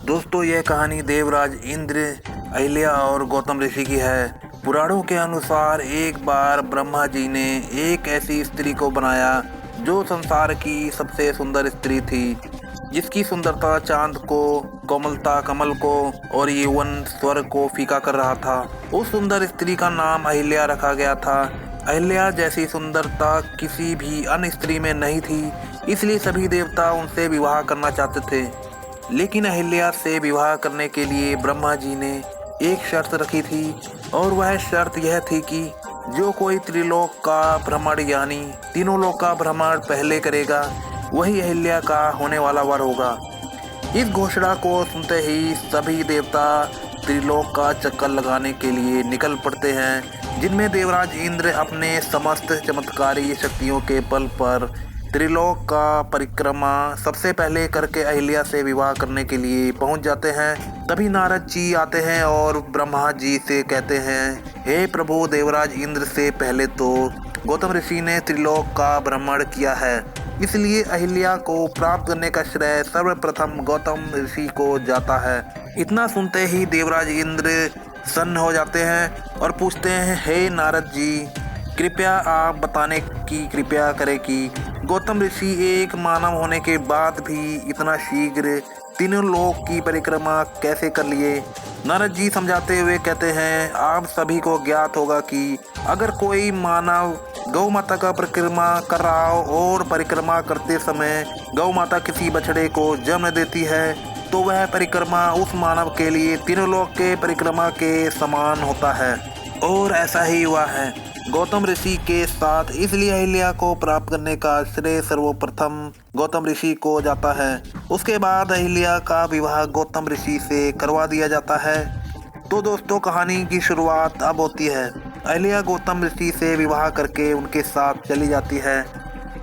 दोस्तों, यह कहानी देवराज इंद्र, अहिल्या और गौतम ऋषि की है। पुराणों के अनुसार एक बार ब्रह्मा जी ने एक ऐसी स्त्री को बनाया जो संसार की सबसे सुंदर स्त्री थी, जिसकी सुंदरता चांद को, कोमलता कमल को और यौवन स्वर्ग को फीका कर रहा था। उस सुंदर स्त्री का नाम अहिल्या रखा गया था। अहिल्या जैसी सुंदरता किसी भी अन्य स्त्री में नहीं थी, इसलिए सभी देवता उनसे विवाह करना चाहते थे। लेकिन अहिल्या से विवाह करने के लिए ब्रह्मा जी ने एक शर्त रखी थी, और वह शर्त यह थी कि जो कोई त्रिलोक का भ्रमण यानी तीनों लोक का भ्रमण पहले करेगा, वही अहिल्या का होने वाला वर होगा। इस घोषणा को सुनते ही सभी देवता त्रिलोक का चक्कर लगाने के लिए निकल पड़ते हैं, जिनमें देवराज इंद्र अपने समस्त चमत्कारी शक्तियों के बल पर त्रिलोक का परिक्रमा सबसे पहले करके अहिल्या से विवाह करने के लिए पहुंच जाते हैं। तभी नारद जी आते हैं और ब्रह्मा जी से कहते हैं, हे प्रभु, देवराज इंद्र से पहले तो गौतम ऋषि ने त्रिलोक का भ्रमण किया है, इसलिए अहिल्या को प्राप्त करने का श्रेय सर्वप्रथम गौतम ऋषि को जाता है। इतना सुनते ही देवराज इंद्र सन्न हो जाते हैं और पूछते हैं, हे नारद जी, कृपया आप बताने की कृपया करें कि गौतम ऋषि एक मानव होने के बाद भी इतना शीघ्र तीनों लोक की परिक्रमा कैसे कर लिए। नारद जी समझाते हुए कहते हैं, आप सभी को ज्ञात होगा कि अगर कोई मानव गौ माता का परिक्रमा कर रहा हो और परिक्रमा करते समय गौ माता किसी बछड़े को जन्म देती है, तो वह परिक्रमा उस मानव के लिए तीनों लोक के परिक्रमा के समान होता है। और ऐसा ही हुआ है गौतम ऋषि के साथ, इसलिए अहिल्या को प्राप्त करने का श्रेय सर्वप्रथम गौतम ऋषि को जाता है। उसके बाद अहिल्या का विवाह गौतम ऋषि से करवा दिया जाता है। तो दोस्तों, कहानी की शुरुआत अब होती है। अहिल्या गौतम ऋषि से विवाह करके उनके साथ चली जाती है।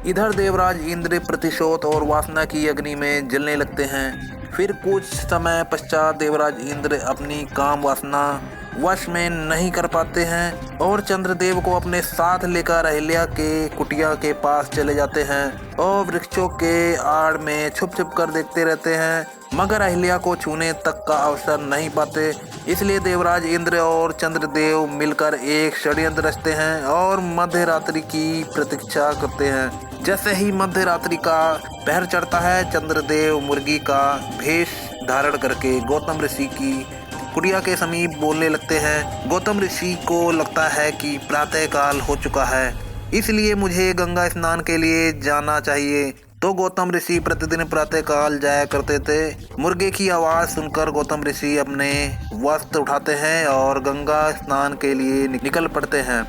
इधर देवराज इंद्र प्रतिशोध और वासना की अग्नि में जलने लगते हैं। फिर कुछ समय पश्चात देवराज इंद्र अपनी काम वासना वश में नहीं कर पाते हैं और चंद्रदेव को अपने साथ लेकर अहिल्या के कुटिया के पास चले जाते हैं और वृक्षों के आड़ में छुप छुप कर देखते रहते हैं, मगर अहिल्या को छूने तक का अवसर नहीं पाते। इसलिए देवराज इंद्र और चंद्रदेव मिलकर एक षड्यंत्र रचते हैं और मध्य रात्रि की प्रतीक्षा करते हैं। जैसे ही मध्य रात्रि का पहर चढ़ता है, चंद्रदेव मुर्गी का भेष धारण करके गौतम ऋषि की कुटिया के समीप बोलने लगते हैं। गौतम ऋषि को लगता है कि प्रातः काल हो चुका है, इसलिए मुझे गंगा स्नान के लिए जाना चाहिए। तो गौतम ऋषि प्रतिदिन प्रातः काल जाया करते थे। मुर्गे की आवाज़ सुनकर गौतम ऋषि अपने वस्त्र उठाते हैं और गंगा स्नान के लिए निकल पड़ते हैं।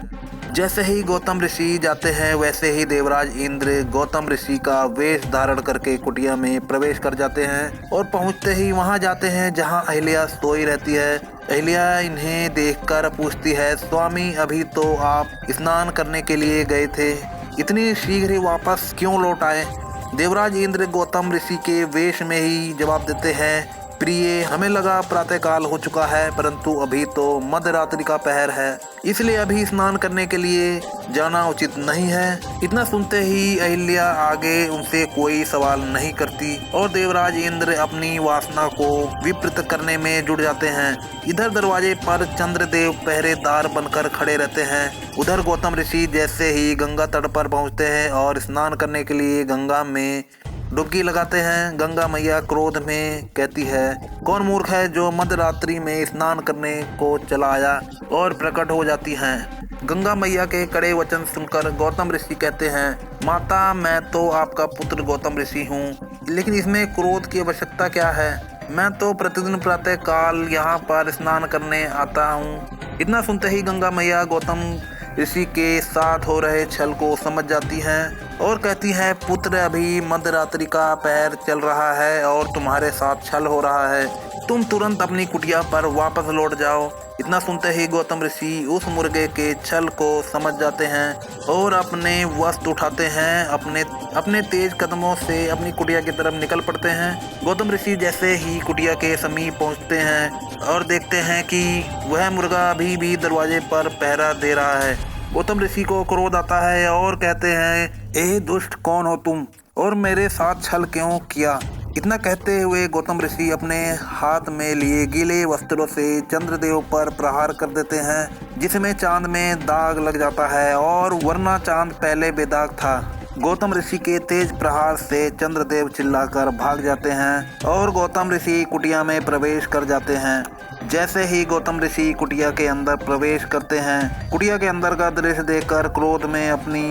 जैसे ही गौतम ऋषि जाते हैं, वैसे ही देवराज इंद्र गौतम ऋषि का वेश धारण करके कुटिया में प्रवेश कर जाते हैं और पहुंचते ही वहां जाते हैं जहां अहिल्या सोई रहती है। अहिल्या इन्हें देखकर पूछती है, स्वामी, अभी तो आप स्नान करने के लिए गए थे, इतनी शीघ्र ही वापस क्यों लौट आए? देवराज इंद्र गौतम ऋषि के वेश में ही जवाब देते हैं, प्रिय, हमें लगा प्रातःकाल हो चुका है, परंतु अभी तो मध्य रात्रि का पहर है, इसलिए अभी स्नान करने के लिए जाना उचित नहीं है। इतना सुनते ही अहिल्या आगे उनसे कोई सवाल नहीं करती और देवराज इंद्र अपनी वासना को विपरीत करने में जुट जाते हैं। इधर दरवाजे पर चंद्रदेव पहरेदार बनकर खड़े रहते हैं। उधर गौतम ऋषि जैसे ही गंगा तट पर पहुंचते हैं और स्नान करने के लिए गंगा में डुबकी लगाते हैं, गंगा मैया क्रोध में कहती है, कौन मूर्ख है जो मध्यरात्रि में स्नान करने को चला आया, और प्रकट हो जाती हैं। गंगा मैया के कड़े वचन सुनकर गौतम ऋषि कहते हैं, माता, मैं तो आपका पुत्र गौतम ऋषि हूँ, लेकिन इसमें क्रोध की आवश्यकता क्या है? मैं तो प्रतिदिन प्रातः काल यहाँ पर स्नान करने आता हूँ। इतना सुनते ही गंगा मैया गौतम ऋषि के साथ हो रहे छल को समझ जाती हैं और कहती हैं, पुत्र, अभी मध्यरात्रि का पहर चल रहा है और तुम्हारे साथ छल हो रहा है, तुम तुरंत अपनी कुटिया पर वापस लौट जाओ। इतना सुनते ही गौतम ऋषि उस मुर्गे के छल को समझ जाते हैं और अपने वस्त्र उठाते हैं, अपने तेज कदमों से अपनी कुटिया की तरफ निकल पड़ते हैं। गौतम ऋषि जैसे ही कुटिया के समीप पहुंचते हैं और देखते हैं कि वह मुर्गा अभी भी दरवाजे पर पहरा दे रहा है। गौतम ऋषि को क्रोध आता है और कहते हैं, ए दुष्ट, कौन हो तुम और मेरे साथ छल क्यों किया? इतना कहते हुए गौतम ऋषि अपने हाथ में लिए गीले वस्त्रों से चंद्रदेव पर प्रहार कर देते हैं, जिसमें चांद में दाग लग जाता है और वरना चांद पहले बेदाग था। गौतम ऋषि के तेज प्रहार से चंद्रदेव चिल्लाकर भाग जाते हैं और गौतम ऋषि कुटिया में प्रवेश कर जाते हैं। जैसे ही गौतम ऋषि कुटिया के अंदर प्रवेश करते हैं, कुटिया के अंदर का दृश्य देखकर क्रोध में अपनी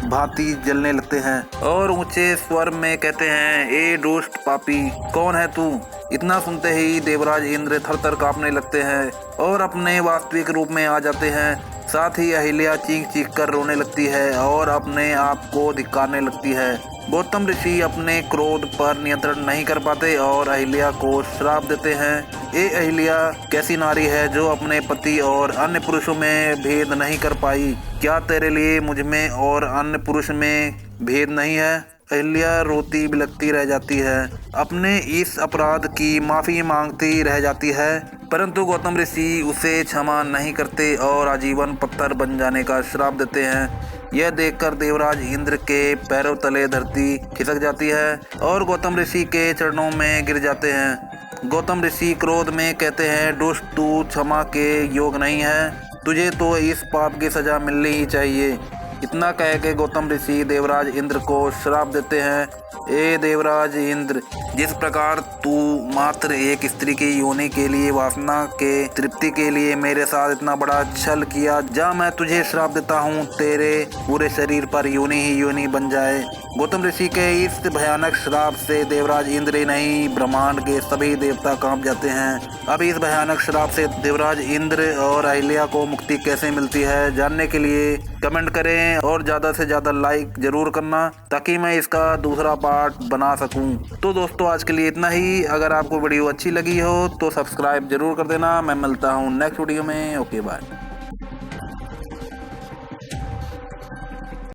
भांति जलने लगते हैं और ऊंचे स्वर में कहते हैं, ए दुष्ट पापी, कौन है तू? इतना सुनते ही देवराज इंद्र थर-थर कांपने लगते हैं और अपने वास्तविक रूप में आ जाते हैं। साथ ही अहिल्या चीख कर रोने लगती है और अपने आप को धिक्कारने लगती है। गौतम ऋषि अपने क्रोध पर नियंत्रण नहीं कर पाते और अहिल्या को श्राप देते हैं। ए अहिल्या, कैसी नारी है जो अपने पति और अन्य पुरुषों में भेद नहीं कर पाई? क्या तेरे लिए मुझ में और अन्य पुरुष में भेद नहीं है? अहिल्या रोती बिलखती रह जाती है, अपने इस अपराध की माफ़ी मांगती रह जाती है, परंतु गौतम ऋषि उसे क्षमा नहीं करते और आजीवन पत्थर बन जाने का श्राप देते हैं। यह देखकर देवराज इंद्र के पैरों तले धरती खिसक जाती है और गौतम ऋषि के चरणों में गिर जाते हैं। गौतम ऋषि क्रोध में कहते हैं, दुष्ट, तू क्षमा के योग नहीं है, तुझे तो इस पाप की सजा मिलनी ही चाहिए। इतना कह के गौतम ऋषि देवराज इंद्र को श्राप देते हैं, ए देवराज इंद्र, जिस प्रकार तू मात्र एक स्त्री की योनि के लिए, वासना के तृप्ति के लिए मेरे साथ इतना बड़ा छल किया, जा मैं तुझे श्राप देता हूँ, तेरे पूरे शरीर पर योनि ही योनि बन जाए। गौतम ऋषि के इस भयानक श्राप से देवराज इंद्र ही नहीं, ब्रह्मांड के सभी देवता कांप जाते हैं। अब इस भयानक श्राप से देवराज इंद्र और अहिल्या को मुक्ति कैसे मिलती है, जानने के लिए कमेंट करें और ज़्यादा से ज़्यादा लाइक जरूर करना, ताकि मैं इसका दूसरा पार्ट बना सकूं। तो दोस्तों, आज के लिए इतना ही। अगर आपको वीडियो अच्छी लगी हो तो सब्सक्राइब जरूर कर देना। मैं मिलता हूं नेक्स्ट वीडियो में। Okay, bye.